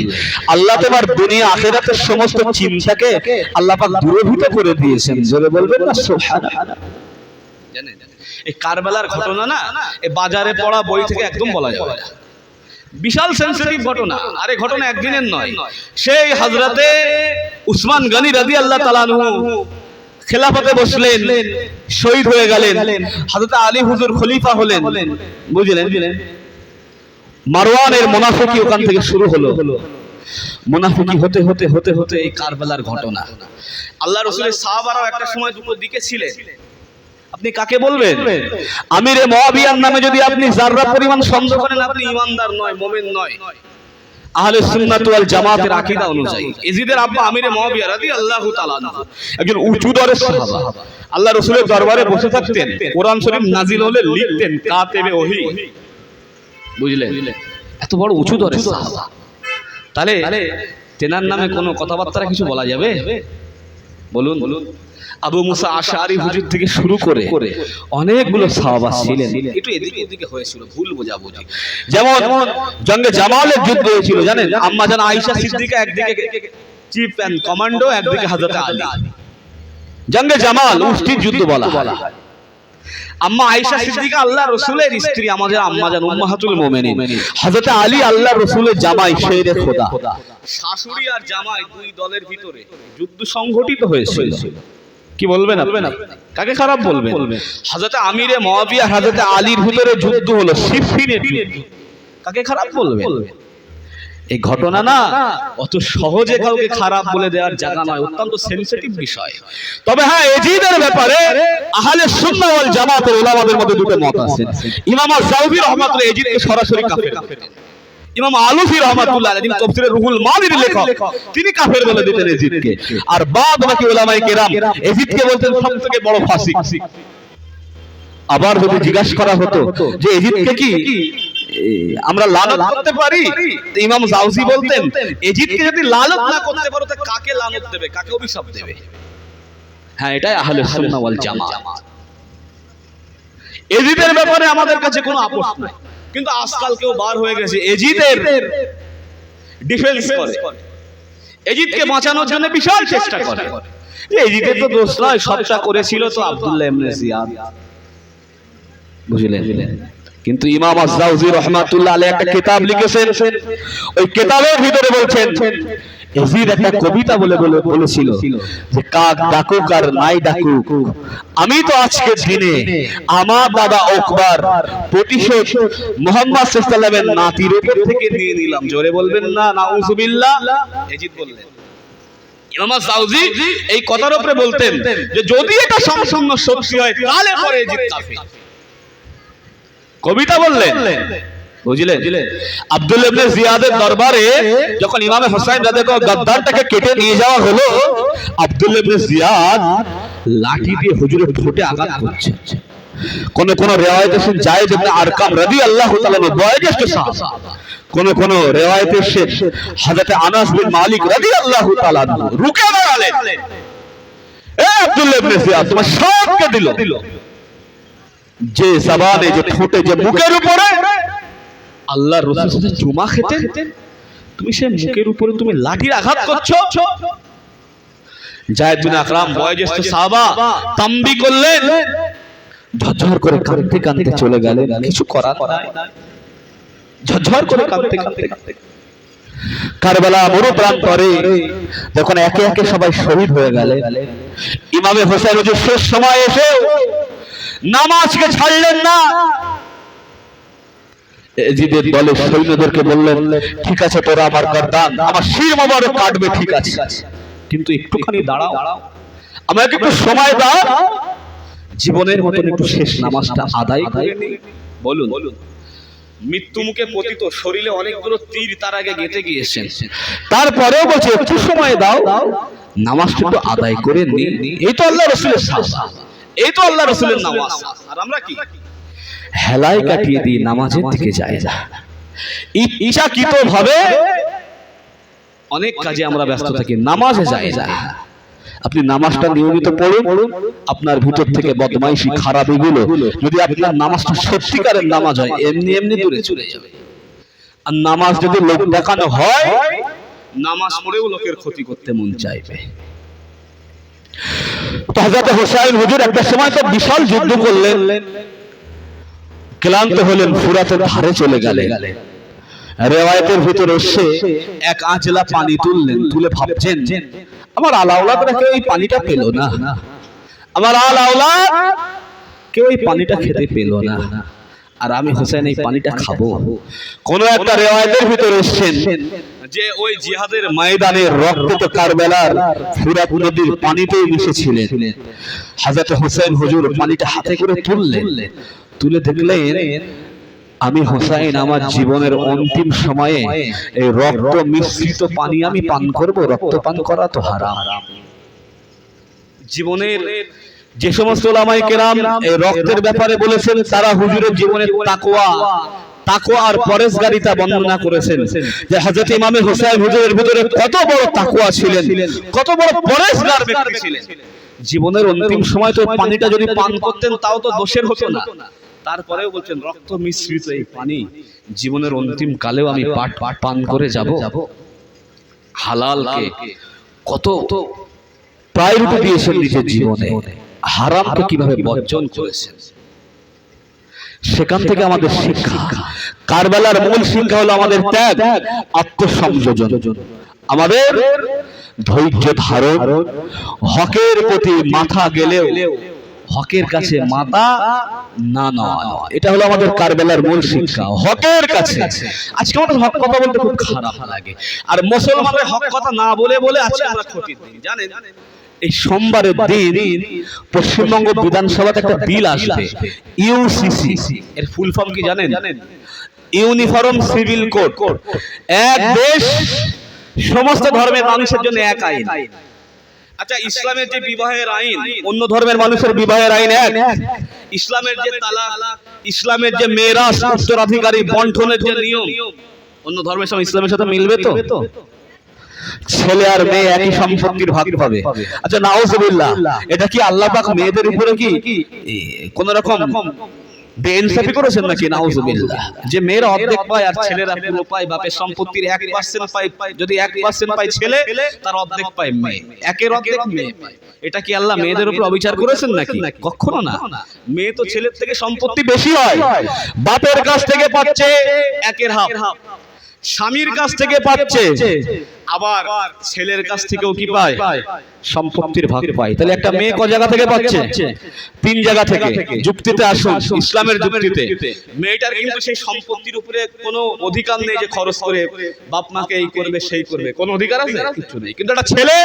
আল্লাহ তোমার দুনিয়া আখিরাতের সমস্ত চিন্তাকে আল্লাহ পাক দূরীভূত করে দিয়েছেন। জোরে বলবেন না সুবহানাল্লাহ। জানেন এই কারবালার ঘটনা না, এই বাজারে পড়া বই থেকে একদম বলা যাবে না, বিশাল সেনসিটিভ ঘটনা। আর এই ঘটনা একদিনের নয়, সেই হযরতে উসমান গনি রাদিয়াল্লাহু তাআলা আনহু খেলাফতে বসলেন, শহীদ হয়ে গেলেন, হযরত আলী হুজুর খলিফা হলেন, বুঝলেন? মারওয়ানের মুনাফিকি ওখান থেকে শুরু হলো। মুনাফিকি হতে হতে হতে হতে এই কারবালার ঘটনা। আল্লাহ রাসূলের সাহাবারাও একটা সময় দুটো দিকে ছিলেন। আপনি কাকে বলবেন? আমিরে মুআবিয়ার নামে যদি আপনি যাররা পরিমাণ সন্দেহ করেন, আপনি ঈমানদার নয়, মুমিন নয়। আহলে সুন্নাত ওয়াল জামাতের আকীদা অনুযায়ী ইয়াজিদের আব্বা আমিরে মুআবিয়া রাদিয়াল্লাহু তাআলা আনহু একজন উঁচু দরের সাহাবা। আল্লাহ রাসূলের দরবারে বসে থাকতেন, কোরআন শরীফ নাজিল হলে লিখতেন কাতেবে ওহী, বুঝলেন? এত বড় উঁচু দরের সাহাবা। তাহলে তেনার নামে কোনো কথাবার্তা কিছু বলা যাবে? বলুন। আবু মুসা আশআরী হুজুর থেকে শুরু করে অনেকগুলো সাহাবা ছিলেন, একটু এদিকে ওদিকে হয়েছিল, ভুল বোঝাবুঝি। যেমন জঙ্গে জামালের যুদ্ধ হয়েছিল, জানেন? আম্মা জান আয়েশা সিদ্দিকা একদিকে চিফ এন্ড কমান্ডো, একদিকে হযরত আলী। জঙ্গে জামাল উষ্ঠির যুদ্ধ বলা হয়। আম্মা আয়েশা সিদ্দিকা আল্লাহর রাসূলের স্ত্রী, আমাদের আম্মা জান উম্মাহাতুল মুমিনিন। হযরত আলী আল্লাহর রাসূলের জামাই, শেরে খোদা। শাশুড়ি আর জামাই দুই দলের ভিতরে যুদ্ধ সংঘটিত হয়েছিল। কি বলবেন আপনারা? কাকে খারাপ বলবেন? হযরত আমিরে মুআবিয়া হযরত আলীর ভিতরে যুদ্ধ হলো, সিফফিনের যুদ্ধ। কাকে খারাপ বলবেন? এই ঘটনা না অত সহজে কাউকে খারাপ বলে দেওয়ার জায়গা নয়, অত্যন্ত সেনসিটিভ বিষয়। তবে হ্যাঁ, ইয়াজিদের ব্যাপারে আহলে সুন্নাহ ওয়াল জামাতের উলামাদের মধ্যে দুটো মত আছে। ইমাম আয-যাওবী রাহমাতুল্লাহ ইয়াজিদকে সরাসরি কাফের, ইমাম আলুসি রাহমাতুল্লাহ আলাইহি যিনি তাফসীরে রুহুল মানির লেখক, তিনি কাফের বলে দিতেন ইয়াজিদকে। আর বাদ বাকি উলামায়ে কেরাম ইয়াজিদকে বলতেন সবথেকে বড় ফাসিক। আবার যদি জিজ্ঞাসা করা হতো যে ইয়াজিদকে কি আমরা লানত করতে পারি, তো ইমাম জাওজি বলতেন ইয়াজিদকে যদি লানত না করতে পারো তো কাকে লানত দেবে, কাকে অভিশাপ দেবে? হ্যাঁ, এটাই আহলে সুন্নাহ ওয়াল জামাত। ইয়াজিদের ব্যাপারে আমাদের কাছে কোনো আপোষ নাই, কিন্তু আজকাল কেউ বার হয়ে গেছে ইয়াজিদের ডিফেন্স করে, ইয়াজিদকে বাঁচানোর জন্য বিশাল চেষ্টা করে। ইয়াজিদের তো দোষ নয়, সবটা করেছিল তো আব্দুল্লাহ ইবনে জিয়াদ, বুঝলেন? কিন্তু ইমাম আয-যাওজি রাহমাতুল্লাহ আলাইহি একটা কিতাব লিখেছেন, ওই কিতাবের ভিতরে বলছেন ইয়াজিদ একটা কবিতা বলেছিল যে কাক ডাকুক আর নাই ডাকুক, আমি তো আজকের দিনে আমার দাদা ওকবার প্রতিশোধ মুহাম্মদ সাল্লাল্লাহু আলাইহি ওয়াসাল্লামের নাতির উপর থেকে নিয়ে নিলাম। জোরে বলবেন না নাউযুবিল্লাহ। ইয়াজিদ বললেন, ইমাম আয-যাওজি এই কথার উপরে বলতেন যে যদি এটা সম্পূর্ণ সত্যি হয় তাহলে পরে ইয়াজিদ কাফির। কবিতা বললেন, বুঝলেন? আব্দুল্লাহ ইবনে জিয়াদের দরবারে যখন ইমাম হুসাইন রাদিয়াল্লাহু গদ্দারটাকে কেটে নিয়ে যাওয়া হলো, আব্দুল্লাহ ইবনে জিয়াদ লাঠি দিয়ে হুজুরের ঠোঁটে আঘাত করছে। কোন কোন রিওয়ায়াতে এসেছে যায়েদ ইবনে আরকাম রাদিয়াল্লাহু তাআলা বয়োজ্যেষ্ঠ সাহাবা, কোন রিওয়ায়াতে এসেছে হযরত আনাস বিন মালিক রাদিয়াল্লাহু তাআলা রুকে দাঁড়ালেন, এ আব্দুল্লাহ ইবনে জিয়াদ তোমার সবকে দিল, যে জবানে, যে ঠোঁটে, যে মুখের উপরে আল্লাহর রাসূলের সাথে চুমা খেতেন, তুমি সেই মুখের উপরে তুমি লাঠির আঘাত করছো। যায়েদ বিন আকরাম বয়োজ্যেষ্ঠ সাহাবা তাম্বি করলেন, ঝরঝর করে কাঁদতে কাঁদতে চলে গেলেন, কিছু করার নাই, ঝরঝর করে কাঁদতে কাঁদতে। কারবালা মরু প্রান্তরে যখন একে একে সবাই শহীদ হয়ে গেলেন, ইমামে হোসেন হুজুর শেষ সময় এসে নামাজকে ছাড়লেন না। ইয়াজিদের দলের সৈন্যদেরকে বললেন, ঠিক আছে তোরা আমার গর্দান, আমার শির মোবারক কাটবে, ঠিক আছে, কিন্তু একটুখানি দাঁড়াও। আমাকে একটু সময় দাও, জীবনের মতন একটু শেষ নামাজটা আদায় করে নিই। বলুন, মৃত্যু মুখে পতিত, শরীরে অনেকগুলো তীর তার আগে গেঁথে গিয়েছেন, তারপরেও বলছে একটু সময় দাও, নামাজটা একটু আদায় করে নিই। এই তো আল্লাহ রাসূলের সাজদা, এই তো আল্লাহ রাসূলের নামাজ। আর আমরা কি হেলায় কাটিয়ে দিই, নামাজের দিকে যাই না। ইচ্ছাকৃত ভাবে অনেক কাজে আমরা ব্যস্ত থাকি, নামাজে যাই না। আপনি নামাজটা নিয়মিত পড়ুন, আপনার ভিতর থেকে বদমাইশি, খারাপ এগুলো যদি আপনার নামাজটা সত্যিকারের নামাজ হয়, এমনি এমনি দূরে চলে যাবে। আর নামাজ যদি লোক দেখানো হয়, নামাজ পড়েও লোকের ক্ষতি করতে মন চাইবে। তো হযরত হুসাইন হুজুর একটা সময় তো বিশাল যুদ্ধ করলেন, ক্লান্ত হলেন, ফুরাতের ধারে চলে গেলেন। রিওয়ায়াতের ভিতরে এসে এক আঁচলা পানি তুললেন, তুলে ভাবছেন আমার আল আওলাদরা কেউ এই পানিটা পেল না, আমার আল আওলাদ কেউ এই পানিটা খেতে পেল না, আর আমি হোসেন এই পানিটা খাবো। কোন একটা রিওয়ায়াতের ভিতরে এসেছেন যে ওই জিহাদের ময়দানে রক্ত তো কারবালার ফুরাত নদীর পানিতেই মিশেছিলেন। হযরত হোসেন হুজুর পানিটা হাতে করে তুললেন, তুলে দেখলেন আমি হোসেন আমার জীবনের অন্তিম সময়ে এই রক্ত মিশ্রিত পানি আমি পান করব। রক্ত পান করা তো হারাম। জীবনের যে সমস্ত উলামায়ে কেরাম এই রক্তের ব্যাপারে বলেছেন, তারা হুজুরের জীবনের তাকওয়া আর পরেশগারিতা বর্ণনা করেছেন, যে হযরত ইমাম হোসেন হুজুরের ভিতরে কত বড় তাকওয়া ছিলেন, কত বড় পরেশগার ব্যক্তি ছিলেন। জীবনের অন্তিম সময় তো পানিটা যদি পান করতেন তাও তো দোষের হতো না, তারপরেও বলছেন রক্ত মিশ্রিত এই পানি জীবনের অন্তিম কালেও আমি পান করে যাব। হালালকে কত প্রায়োরিটি দিয়েছেন নিজের জীবনে, হারামকে কিভাবে বর্জন করেছেন। সেখান থেকে আমাদের শিক্ষা, কারবালার মূল শিক্ষা হলো আমাদের ত্যাগ, আত্মসংযোজন, আমাদের ধৈর্য ধারণ, হকের প্রতি মাথা গেলেও হকের কাছে মাথা না নয়। এটা হলো আমাদের কারবালার মূল শিক্ষা, হকের কাছে। আজকে আমাদের হক কথা বলতে খুব খারাপ লাগে, আর মুসলমানদের হক কথা না বলে বলে আজকে আমরা ক্ষতির দিন। জানেন এই সোমবারের দিন পশ্চিমবঙ্গ বিধানসভাতে একটা বিল আসবে, ইউসিসি, এর ফুল ফর্ম কি জানেন? Uniform civil code. এক দেশ সমস্ত ধর্মের মানুষের জন্য এক আইন। আচ্ছা, ইসলামের যে বিবাহের আইন, অন্য ধর্মের মানুষের বিবাহের আইন এক। ইসলামের যে তালাক, ইসলামের যে মিরাস, উত্তরাধিকারী বন্টনের যে নিয়ম, অন্য ধর্মের সঙ্গে ইসলামের সাথে মিলবে তো? ছেলে আর মেয়ে একই সম্পত্তির ভাগ পাবে। আচ্ছা নাউজুবিল্লাহ, এটা কি আল্লাহ পাক মেয়েদের উপরে কি কোন রকম বেইনসাফি করেছেন নাকি? নাউজুবিল্লাহ, যে মেয়েরা অর্ধেক পায় আর ছেলেরা পুরো পায়। বাপের সম্পত্তির 1% পায়, যদি 1% পায় ছেলে, তার অর্ধেক পায় মেয়ে, একের অর্ধেক মেয়ে পায়। এটা কি আল্লাহ মেয়েদের উপর অবিচার করেছেন নাকি? কখনো না। মেয়ে তো ছেলের থেকে সম্পত্তি বেশি হয়, বাপের কাছ থেকে পাচ্ছে একের হাফ, স্বামীর কাছ থেকে পাচ্ছে, আবার ছেলের কাছ থেকেও কি পায়? সম্পত্তির ভাগ পায়। তাহলে একটা মেয়ে ক জায়গা থেকে পাচ্ছে? 3 জায়গা থেকে। যুক্তিতে আসুন, ইসলামের যুক্তিতে মেয়েটার কিন্তু সেই সম্পত্তির উপরে কোনো অধিকার নেই যে খরচ করে বাপ মাকে এই করবে সেই করবে, কোনো অধিকার আছে? কিছু নেই। কিন্তু একটা ছেলে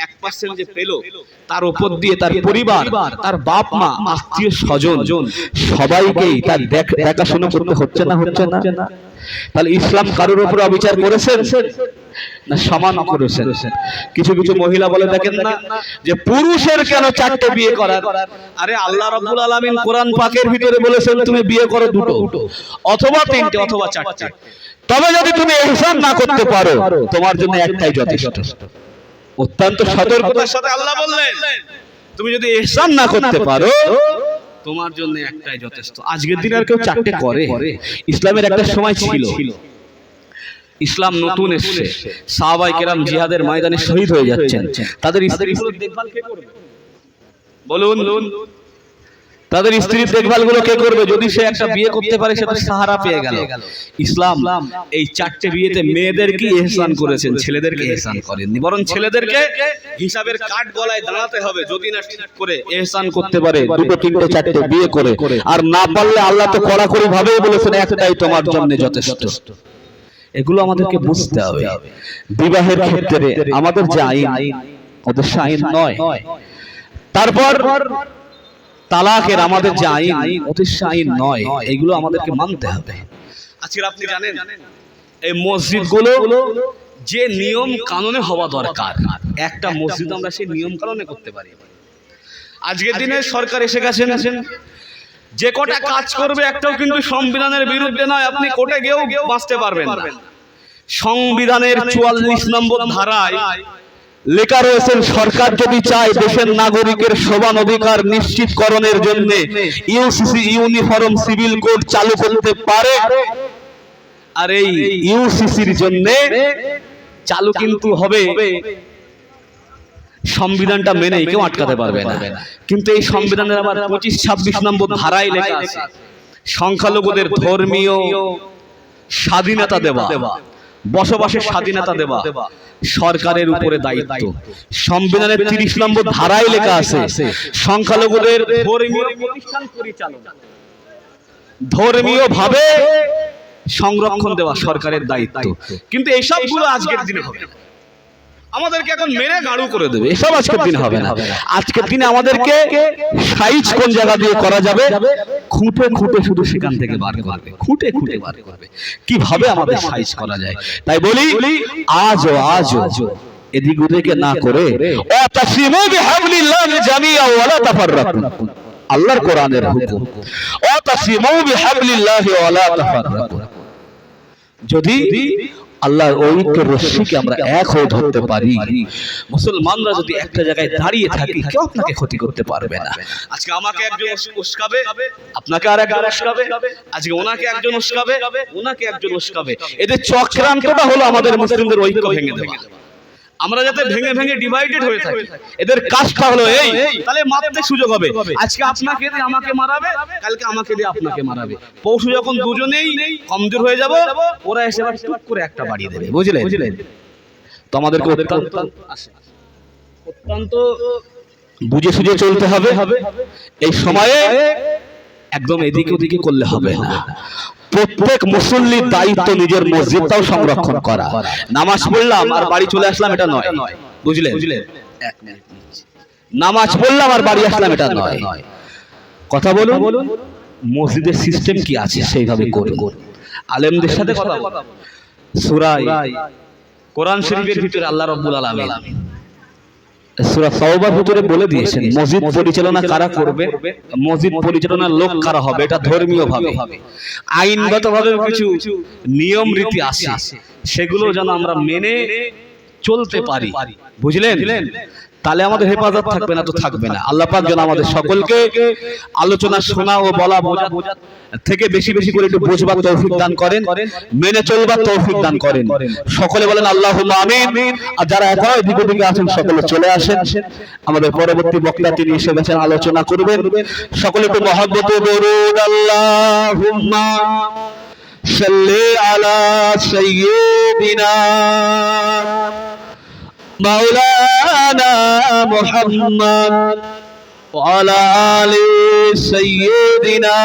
1% যে পেল, তার উপর দিয়ে তার পরিবার, তার বাপ মা, আত্মীয় স্বজন সবাইকেই তার দেখাশোনা করতে হচ্ছে না? হচ্ছে না? তাহলে ইসলাম কারোর উপর অবিচার করেছেন না সমান করেছেন? কিছু কিছু মহিলা বলে দেখেন না যে পুরুষের কেন 4টে বিয়ে করার? আরে আল্লাহ রাব্বুল আলামিন কোরআন পাকের ভিতরে বলেছেন তুমি বিয়ে করো 2টো অথবা 3টে অথবা 4টে, তবে যদি তুমি ইহসান না করতে পারো তোমার জন্য একটাই যথেষ্ট। অত্যন্ত সতর্কতার সাথে আল্লাহ বললেন তুমি যদি ইহসান না করতে পারো তোমার জন্য একটাই যথেষ্ট। আজকের দিনে আর কেউ 4টে করে? ইসলামের একটা সময় ছিল, ইসলাম নতুন এসেছে, সাহাবায়ে কেরাম জিহাদের ময়দানে শহীদ হয়ে যাচ্ছেন, তাদের স্ত্রীগুলোর দেখভাল কে করবে? বলুন, তাদের স্ত্রীর দেখভালগুলো কে করবে? যদি সে একটা বিয়ে করতে পারে সে তো সাহারা পেয়ে গেল। ইসলাম এই 4টে বিয়েতে মেয়েদেরকে ইহসান করেছেন, ছেলেদেরকে ইহসান করেননি। বরং ছেলেদেরকে হিসাবের কাঠ গলায় দাঁড়াতে হবে, যদি না ঠিক করে ইহসান করতে পারে 2টো 3টে 4টে বিয়ে করে, আর না পারলে আল্লাহ তো কড়াকড়ি ভাবেই বলেছেন একটাই তোমার জন্য যথেষ্ট। এগুলো আমাদেরকে বুঝতে হবে। বিবাহের ক্ষেত্রে আমাদের যে আইন, ওদের আইন নয়। তারপর তালাকের আমাদের যে আইন, অতিষ্ঠ আইন নয়, এগুলো আমাদেরকে মানতে হবে। আজকে আপনি জানেন এই মসজিদগুলো যে নিয়ম কানুনে হওয়া দরকার, একটা মসজিদ আমরা সেই নিয়ম কানুনে করতে পারি। আজকের দিনে সরকার এসে গেছেন, যে কটা কাজ করবে একটাও কিন্তু সংবিধানের বিরুদ্ধে নয়, আপনি কোর্টে গিয়েও বাঁচতে পারবেন না। সংবিধানের 44 নম্বর ধারায় লেখা রয়েছে, সরকার যদি চায় দেশের নাগরিকের সমান অধিকার নিশ্চিতকরণের জন্য ইউসিসি ইউনিফর্ম সিভিল কোড চালু করতে পারে। আর এই ইউসিসির জন্য চালু কিন্তু হবে সংবিধানটা মেনে, কেউ আটকাতে পারবে না। কিন্তু এই সংবিধানের আবার 25-26 নম্বর ধারায় লেখা আছে সংখ্যালঘুদের ধর্মীয় স্বাধীনতা দেওয়া, বসবাসের স্বাধীনতা দেওয়া সরকারের উপরে দায়িত্ব। সংবিধানের 30 নম্বর ধারায় লেখা আছে সংখ্যালঘুদের ধর্মীয় প্রতিষ্ঠান পরিচালনা, ধর্মীয় ভাবে সংরক্ষণ দেওয়া সরকারের দায়িত্ব। কিন্তু এইসবগুলো আজকের দিনে হবে না, আমাদেরকে এখন মেরে গাড়ু করে দেবে, এসব আজকের দিনে হবে না। আজকের দিনে আমাদেরকে সাইজ কোন জায়গা দিয়ে করা যাবে, খুঁটে খুঁটে শুধু সেখান থেকে বার করবে, খুঁটে খুঁটে বার করবে কিভাবে আমাদের সাইজ করা যায়। তাই বলি আজও এদিক ওদিকে না করে ওয়াতাসিমু বিহাবলিল্লাহি জামিআ ওয়া লা তাফাররাকু, আল্লাহর কোরআনের হুকুম, ওয়াতাসিমু বিহাবলিল্লাহি ওয়া লা তাফাররাকু। যদি আল্লাহর ঐক্যের রশ্মিকে আমরা এক হয়ে ধরতে পারি, মুসলমানরা যদি একটা জায়গায় দাঁড়িয়ে থাকি, কেউ আপনাকে ক্ষতি করতে পারবে না। আজকে আমাকে একজন উস্কাবে, আপনাকে আর একজন উস্কাবে, আজকে ওনাকে একজন উস্কাবে, ওনাকে একজন উস্কাবে। এদের চক্রান্তটা হলো আমাদের মুসলিমদের ঐক্য ভেঙে দেওয়া। আমরা যাতে ভেঙে ভেঙে ডিভাইডেড হয়ে থাকি, এদের কাজটা হলো এই, তাহলে মারতে সুযোগ হবে। আজকে আপনাকে দিয়ে আমাকে মারাবে, কালকে আমাকে দিয়ে আপনাকে মারাবে। পরশু যখন দুজনেই কমজোর হয়ে যাব, ওরা এসে টুক করে একটা বাড়িয়ে দেবে, বুঝলেন? তো আমাদেরকে অত্যন্ত বুঝে সুঝে চলতে হবে। এই সময়ে একদম এদিকে ওদিকে করলে হবে না। প্রত্যেক মুসল্লির দায়িত্ব নিজের মসজিদটাও সংরক্ষণ করা। নামাজ পড়লাম আর বাড়ি চলে আসলাম, এটা নয়, বুঝলেন? নামাজ পড়লাম আর বাড়ি আসলাম, এটা নয়। কথা বলুন, মসজিদের সিস্টেম কি আছে সেইভাবে করুন। আলেমদের সাথে কথা বলুন। সূরা কোরআন শরীফের ভিতরে আল্লাহ রাব্বুল আলামিন সূরা তাওবার ভিতরে বলে দিয়েছেন মসজিদ পরিচালনা কারা করবে, মসজিদ পরিচালনার লোক কারা হবে, এটা ধর্মীয় ভাবে আইনগতভাবে কিছু নিয়ম রীতি আছে, সেগুলো যেন আমরা মেনে চলতে পারি, বুঝলেন? তাহলে আমাদের হেফাজত থাকবে, না তো থাকবে না। আল্লাহ পাক যেন আমাদের সকলকে আলোচনা শোনা ও বলা বোঝা থেকে বেশি বেশি করে একটু বোঝবার তৌফিক দান করেন, মেনে চলবার তৌফিক দান করেন। সকলে বলেন আল্লাহুম্মা আমিন। আর যারা এখনো এদিকে ওদিকে আছেন সকলে চলে আসেন, আমাদের পরবর্তী বক্তা তিনি এসে গেছেন, আলোচনা করবেন। সকলে একটু মহব্বতে দরুদ আল্লাহুম্মা সাল্লি আলা সাইয়্যিদিনা মাওলানা মুহাম্মদ ওয়া আলা আলি সাইয়্যিদিনা